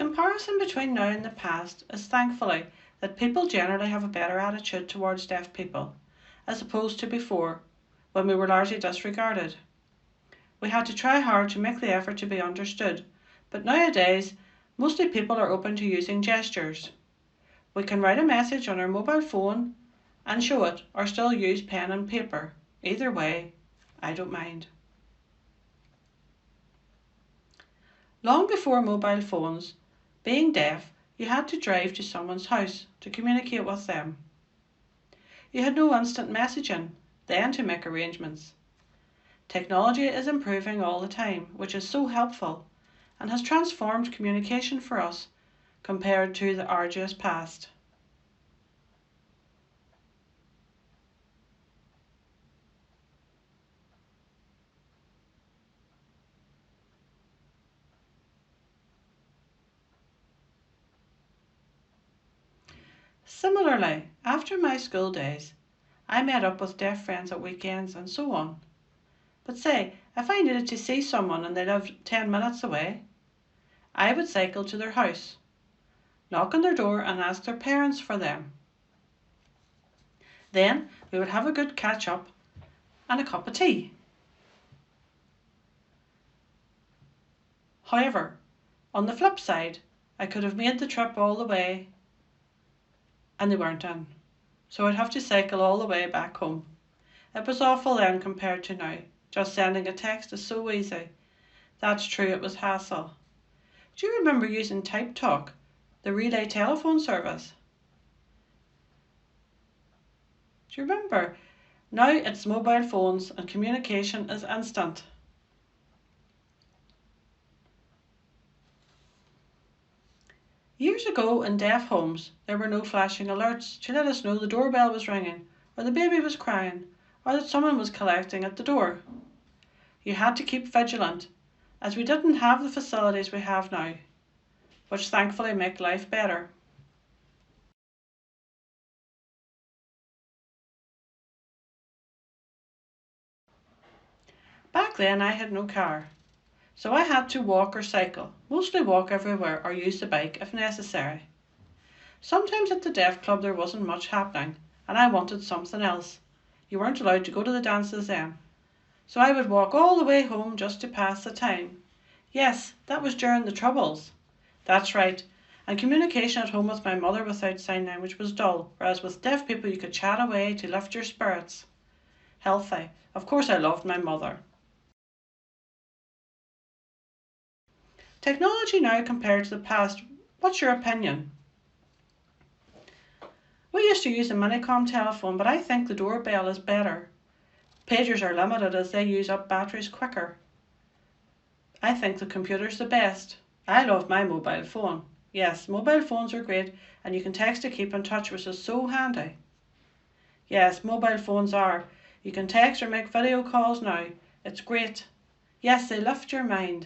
comparison between now and the past is thankfully that people generally have a better attitude towards deaf people, as opposed to before, when we were largely disregarded. We had to try hard to make the effort to be understood, but nowadays, mostly people are open to using gestures. We can write a message on our mobile phone and show it, or still use pen and paper. Either way, I don't mind. Long before mobile phones, being deaf, you had to drive to someone's house to communicate with them. You had no instant messaging then to make arrangements. Technology is improving all the time, which is so helpful and has transformed communication for us compared to the arduous past. Similarly, after my school days, I met up with deaf friends at weekends and so on. But say, if I needed to see someone and they lived 10 minutes away, I would cycle to their house, knock on their door and ask their parents for them. Then we would have a good catch up and a cup of tea. However, on the flip side, I could have made the trip all the way and they weren't in, so I'd have to cycle all the way back home. It was awful then compared to now. Just sending a text is so easy. That's true, it was hassle. Do you remember using Type Talk, the relay telephone service? Do you remember? Now it's mobile phones and communication is instant. Years ago in deaf homes, there were no flashing alerts to let us know the doorbell was ringing, or the baby was crying, or that someone was collecting at the door. You had to keep vigilant, as we didn't have the facilities we have now, which thankfully make life better. Back then I had no car, so I had to walk or cycle, mostly walk everywhere or use the bike if necessary. Sometimes at the deaf club there wasn't much happening and I wanted something else. You weren't allowed to go to the dances then, so I would walk all the way home just to pass the time. Yes, that was during the Troubles. That's right, and communication at home with my mother without sign language was dull, whereas with deaf people you could chat away to lift your spirits. Healthy. Of course I loved my mother. Technology now compared to the past, what's your opinion? We used to use a minicom telephone, but I think the doorbell is better. Pagers are limited as they use up batteries quicker. I think the computer's the best. I love my mobile phone. Yes, mobile phones are great and you can text to keep in touch, which is so handy. Yes, mobile phones are. You can text or make video calls now. It's great. Yes, they lift your mind.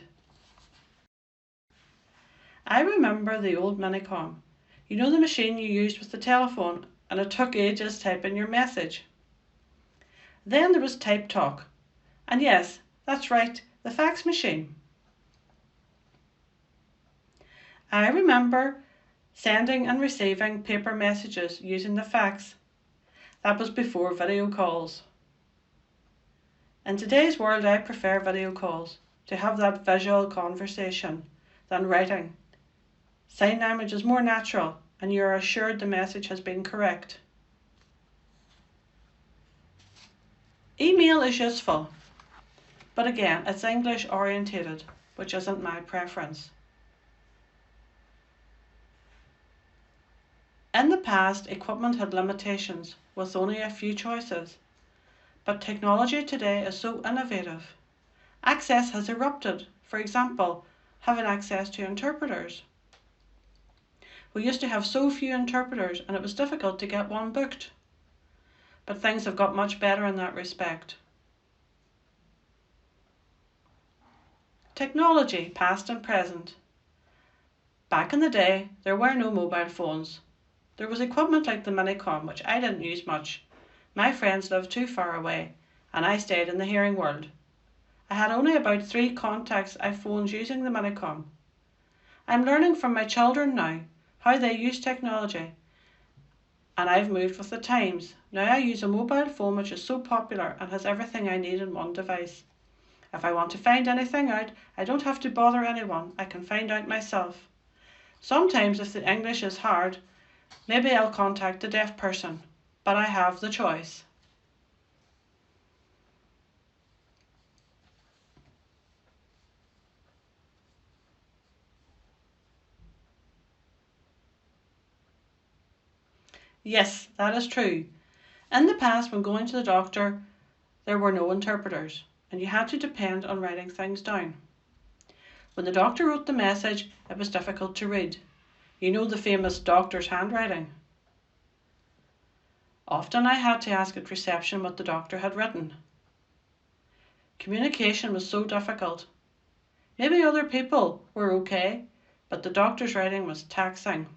I remember the old minicom. You know, the machine you used with the telephone and it took ages typing your message. Then there was Type Talk. And yes, that's right, the fax machine. I remember sending and receiving paper messages using the fax. That was before video calls. In today's world, I prefer video calls to have that visual conversation than writing. Sign language is more natural and you are assured the message has been correct. Email is useful, but again, it's English orientated, which isn't my preference. In the past, equipment had limitations with only a few choices, but technology today is so innovative. Access has erupted, for example, having access to interpreters. We used to have so few interpreters and it was difficult to get one booked. But things have got much better in that respect. Technology, past and present. Back in the day, there were no mobile phones. There was equipment like the minicom, which I didn't use much. My friends lived too far away, and I stayed in the hearing world. I had only about 3 contacts I phoned using the minicom. I'm learning from my children now how they use technology, and I've moved with the times. Now I use a mobile phone which is so popular and has everything I need in one device. If I want to find anything out, I don't have to bother anyone. I can find out myself. Sometimes if the English is hard, maybe I'll contact a deaf person, but I have the choice. Yes, that is true. In the past, when going to the doctor, there were no interpreters, and you had to depend on writing things down. When the doctor wrote the message, it was difficult to read. You know the famous doctor's handwriting. Often I had to ask at reception what the doctor had written. Communication was so difficult. Maybe other people were okay, but the doctor's writing was taxing.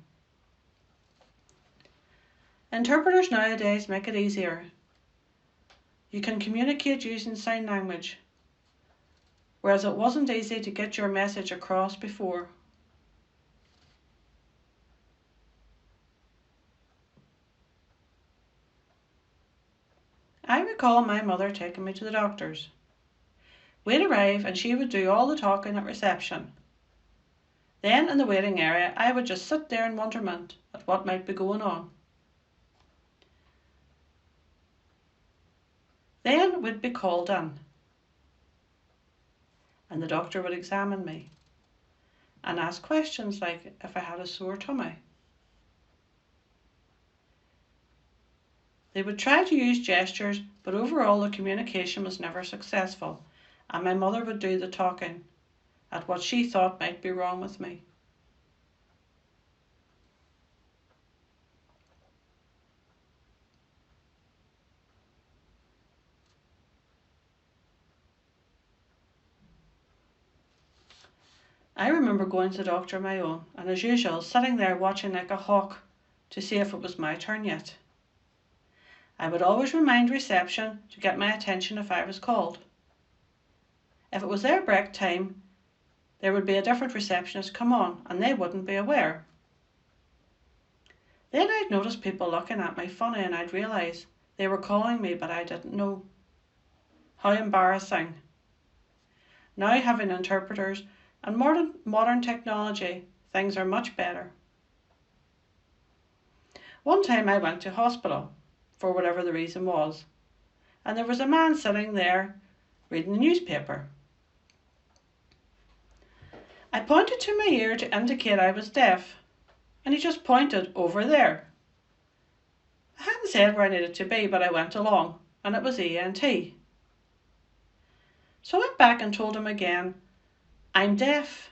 Interpreters nowadays make it easier. You can communicate using sign language, whereas it wasn't easy to get your message across before. I recall my mother taking me to the doctor's. We'd arrive and she would do all the talking at reception. Then in the waiting area I would just sit there in wonderment at what might be going on. Then we'd be called in and the doctor would examine me and ask questions like if I had a sore tummy. They would try to use gestures, but overall the communication was never successful, and my mother would do the talking at what she thought might be wrong with me. I remember going to the doctor on my own, and as usual, sitting there watching like a hawk to see if it was my turn yet. I would always remind reception to get my attention if I was called. If it was their break time, there would be a different receptionist come on, and they wouldn't be aware. Then I'd notice people looking at me funny, and I'd realise they were calling me, but I didn't know. How embarrassing. Now having interpreters and modern technology, things are much better. One time I went to hospital, for whatever the reason was, and there was a man sitting there reading the newspaper. I pointed to my ear to indicate I was deaf, and he just pointed over there. I hadn't said where I needed to be, but I went along, and it was ENT. So I went back and told him again, I'm deaf,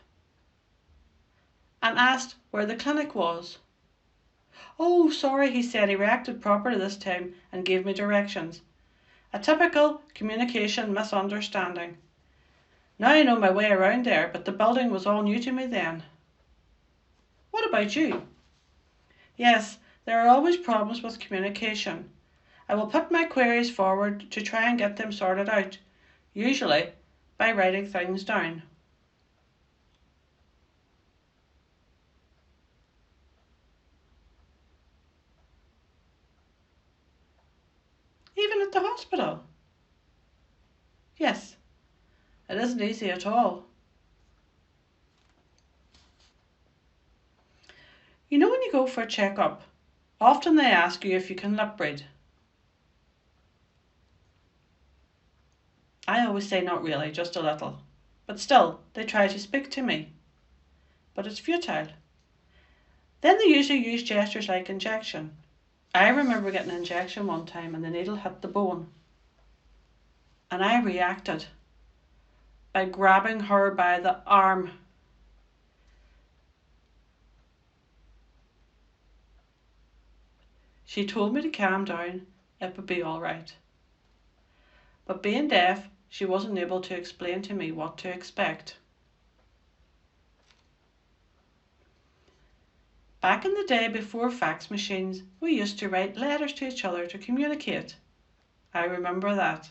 and asked where the clinic was. Oh, sorry, he said. He reacted properly this time and gave me directions. A typical communication misunderstanding. Now I know my way around there, but the building was all new to me then. What about you? Yes, there are always problems with communication. I will put my queries forward to try and get them sorted out, usually by writing things down. Even at the hospital. Yes, it isn't easy at all. You know when you go for a checkup, often they ask you if you can lip read. I always say not really, just a little. But still, they try to speak to me. But it's futile. Then they usually use gestures like injection. I remember getting an injection one time and the needle hit the bone. And I reacted by grabbing her by the arm. She told me to calm down, it would be all right. But being deaf, she wasn't able to explain to me what to expect. Back in the day before fax machines, we used to write letters to each other to communicate. I remember that.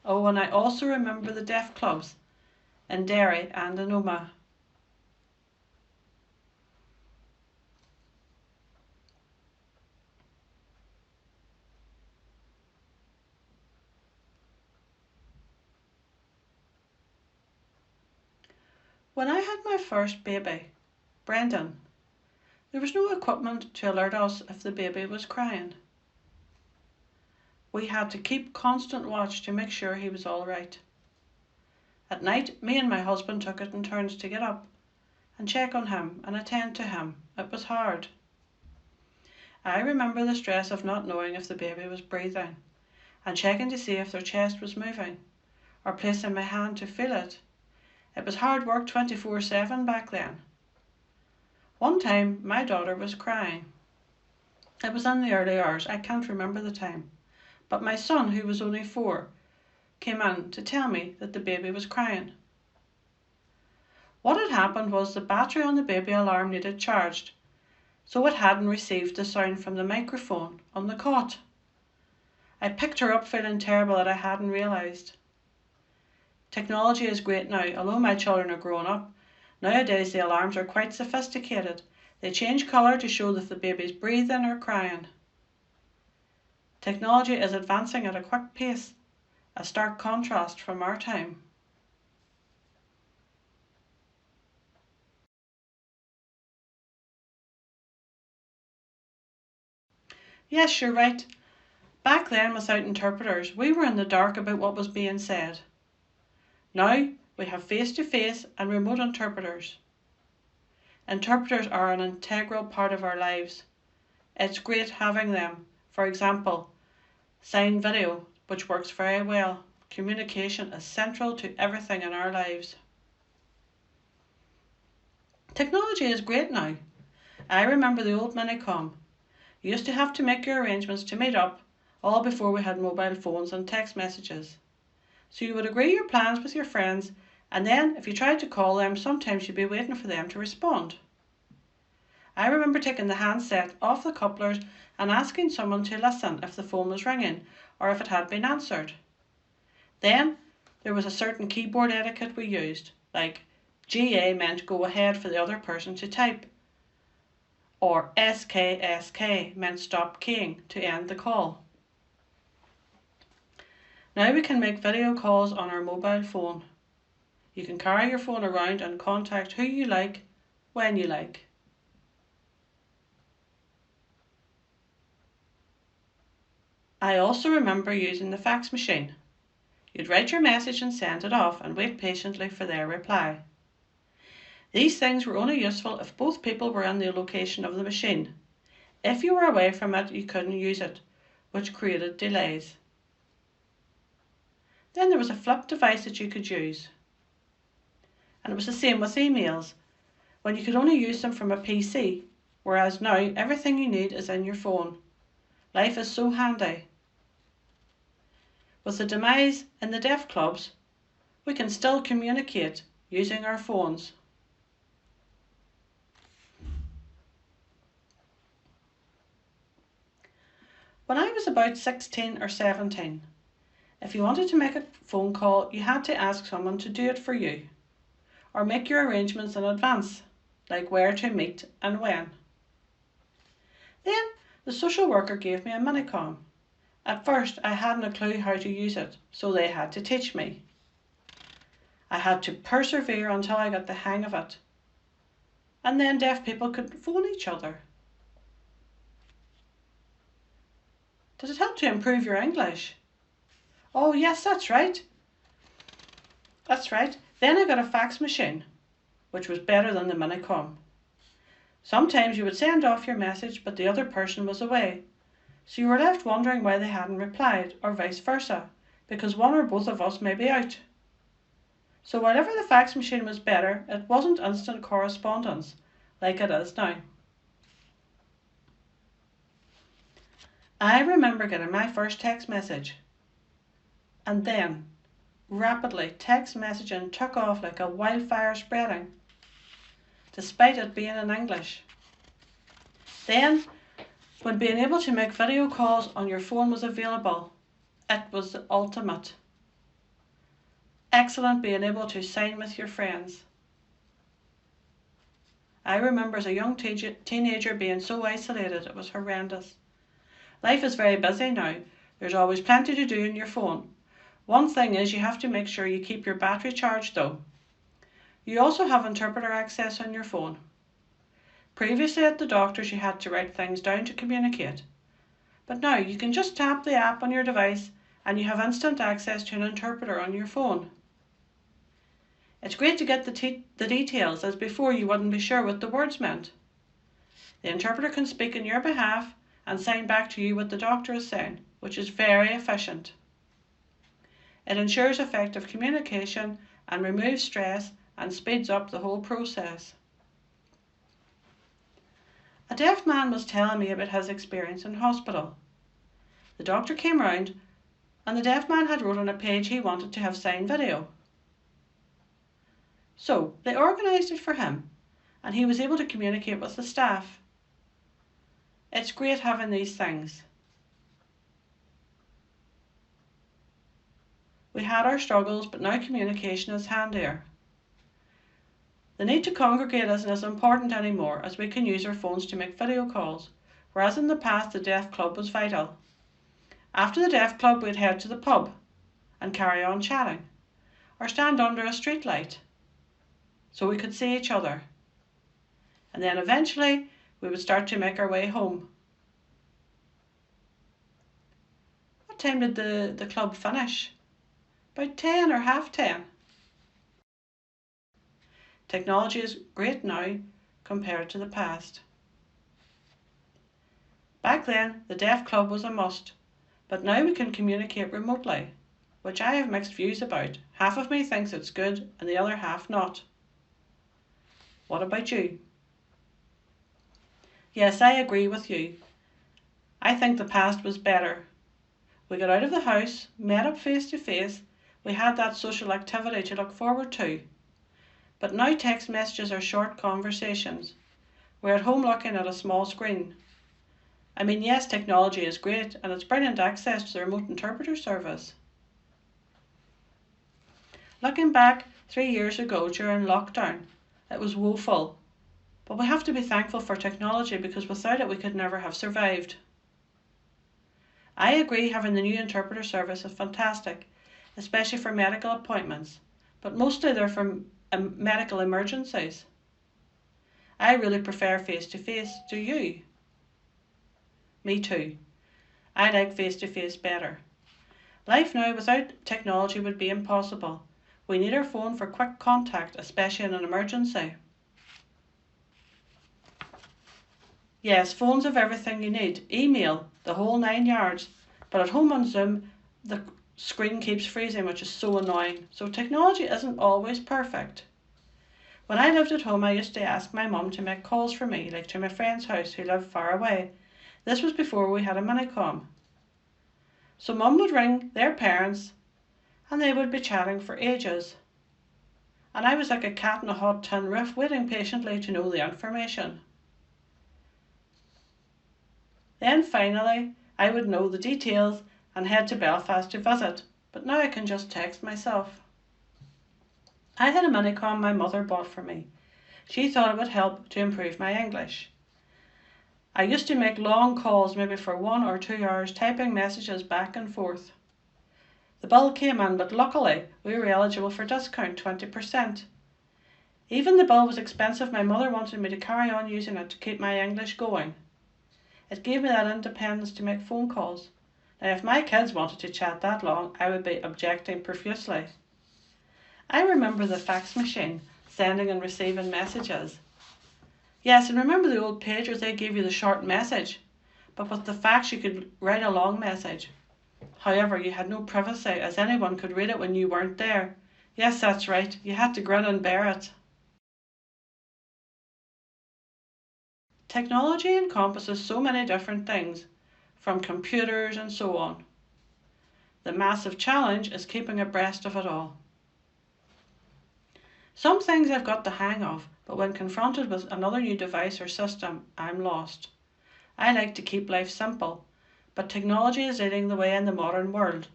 Oh, and I also remember the deaf clubs. in Derry and in Omagh. When I had my first baby, Brendan, there was no equipment to alert us if the baby was crying. We had to keep constant watch to make sure he was all right. At night, me and my husband took it in turns to get up and check on him and attend to him. It was hard. I remember the stress of not knowing if the baby was breathing and checking to see if their chest was moving or placing my hand to feel it. It was hard work 24/7 back then. One time my daughter was crying. It was in the early hours, I can't remember the time, but my son, who was only 4, came in to tell me that the baby was crying. What had happened was the battery on the baby alarm needed charged, so it hadn't received the sound from the microphone on the cot. I picked her up feeling terrible that I hadn't realised. Technology is great now. Although my children are grown up, nowadays the alarms are quite sophisticated. They change colour to show if the baby's breathing or crying. Technology is advancing at a quick pace, a stark contrast from our time. Yes, you're right. Back then, without interpreters, we were in the dark about what was being said. Now, we have face-to-face and remote interpreters. Interpreters are an integral part of our lives. It's great having them. For example, sign video, which works very well. Communication is central to everything in our lives. Technology is great now. I remember the old minicom. You used to have to make your arrangements to meet up, all before we had mobile phones and text messages. So you would agree your plans with your friends, and then if you tried to call them, sometimes you'd be waiting for them to respond. I remember taking the handset off the couplers and asking someone to listen if the phone was ringing or if it had been answered. Then there was a certain keyboard etiquette we used, like GA meant go ahead for the other person to type, or SKSK meant stop keying to end the call. Now we can make video calls on our mobile phone. You can carry your phone around and contact who you like, when you like. I also remember using the fax machine. You'd write your message and send it off and wait patiently for their reply. These things were only useful if both people were in the location of the machine. If you were away from it, you couldn't use it, which created delays. Then there was a flip device that you could use. And it was the same with emails, when you could only use them from a PC, whereas now everything you need is in your phone. Life is so handy. With the demise in the deaf clubs, we can still communicate using our phones. When I was about 16 or 17, if you wanted to make a phone call, you had to ask someone to do it for you, or make your arrangements in advance, like where to meet and when. Then the social worker gave me a minicom. At first I hadn't a clue how to use it, so they had to teach me. I had to persevere until I got the hang of it. And then deaf people could phone each other. Does it help to improve your English? Oh yes, that's right. That's right. Then I got a fax machine, which was better than the minicom. Sometimes you would send off your message, but the other person was away. So you were left wondering why they hadn't replied, or vice versa, because one or both of us may be out. So whatever the fax machine was better, it wasn't instant correspondence like it is now. I remember getting my first text message, and then rapidly text messaging took off like a wildfire spreading, despite it being in English. Then, when being able to make video calls on your phone was available, it was the ultimate. excellent being able to sign with your friends. I remember as a young teenager being so isolated, it was horrendous. Life is very busy now. There's always plenty to do on your phone. One thing is you have to make sure you keep your battery charged though. You also have interpreter access on your phone. Previously at the doctors you had to write things down to communicate. But now you can just tap the app on your device and you have instant access to an interpreter on your phone. It's great to get the details, as before you wouldn't be sure what the words meant. The interpreter can speak on your behalf and sign back to you what the doctor is saying, which is very efficient. It ensures effective communication and removes stress and speeds up the whole process. A deaf man was telling me about his experience in hospital. The doctor came round and the deaf man had wrote on a page he wanted to have signed video. So they organised it for him and he was able to communicate with the staff. It's great having these things. We had our struggles, but now communication is handier. The need to congregate isn't as important anymore, as we can use our phones to make video calls, whereas in the past the deaf club was vital. After the deaf club we'd head to the pub and carry on chatting, or stand under a street light so we could see each other. And then eventually we would start to make our way home. What time did the club finish? About 10 or half 10. Technology is great now compared to the past. Back then, the deaf club was a must, but now we can communicate remotely, which I have mixed views about. Half of me thinks it's good and the other half not. What about you? Yes, I agree with you. I think the past was better. We got out of the house, met up face to face, we had that social activity to look forward to. But now text messages are short conversations. We're at home looking at a small screen. I mean, yes, technology is great and it's brilliant access to the remote interpreter service. Looking back 3 years ago during lockdown, it was woeful. But we have to be thankful for technology because without it we could never have survived. I agree having the new interpreter service is fantastic, especially for medical appointments, but mostly they're for medical emergencies. I really prefer face-to-face, do you? Me too. I like face-to-face better. Life now without technology would be impossible. We need our phone for quick contact, especially in an emergency. Yes, phones have everything you need. Email, the whole 9 yards. But at home on Zoom, the screen keeps freezing, which is so annoying. So technology isn't always perfect. When I lived at home, I used to ask my mum to make calls for me, like to my friend's house who lived far away. This was before we had a minicom. So mum would ring their parents and they would be chatting for ages. And I was like a cat in a hot tin roof, waiting patiently to know the information. Then finally, I would know the details and head to Belfast to visit, but now I can just text myself. I had a minicom my mother bought for me. She thought it would help to improve my English. I used to make long calls, maybe for 1 or 2 hours, typing messages back and forth. The bill came in, but luckily we were eligible for discount, 20%. Even the bill was expensive, my mother wanted me to carry on using it to keep my English going. It gave me that independence to make phone calls. Now if my kids wanted to chat that long, I would be objecting profusely. I remember the fax machine, sending and receiving messages. Yes, and remember the old pagers, they gave you the short message, but with the fax you could write a long message. However, you had no privacy, as anyone could read it when you weren't there. Yes, that's right, you had to grin and bear it. Technology encompasses so many different things, from computers and so on. The massive challenge is keeping abreast of it all. Some things I've got the hang of, but when confronted with another new device or system, I'm lost. I like to keep life simple, but technology is leading the way in the modern world.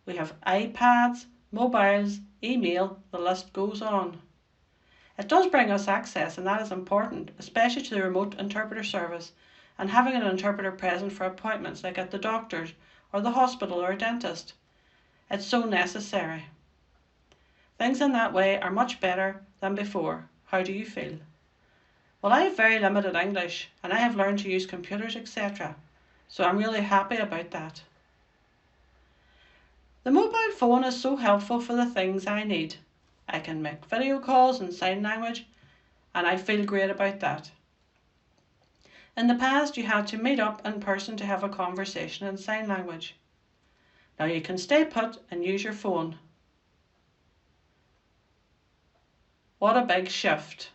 We have iPads, mobiles, email, the list goes on. It does bring us access, and that is important, especially to the remote interpreter service and having an interpreter present for appointments like at the doctor's or the hospital or a dentist. It's so necessary. Things in that way are much better than before. How do you feel? Well, I have very limited English and I have learned to use computers, etc. So I'm really happy about that. The mobile phone is so helpful for the things I need. I can make video calls in sign language and I feel great about that. In the past, you had to meet up in person to have a conversation in sign language. Now you can stay put and use your phone. What a big shift.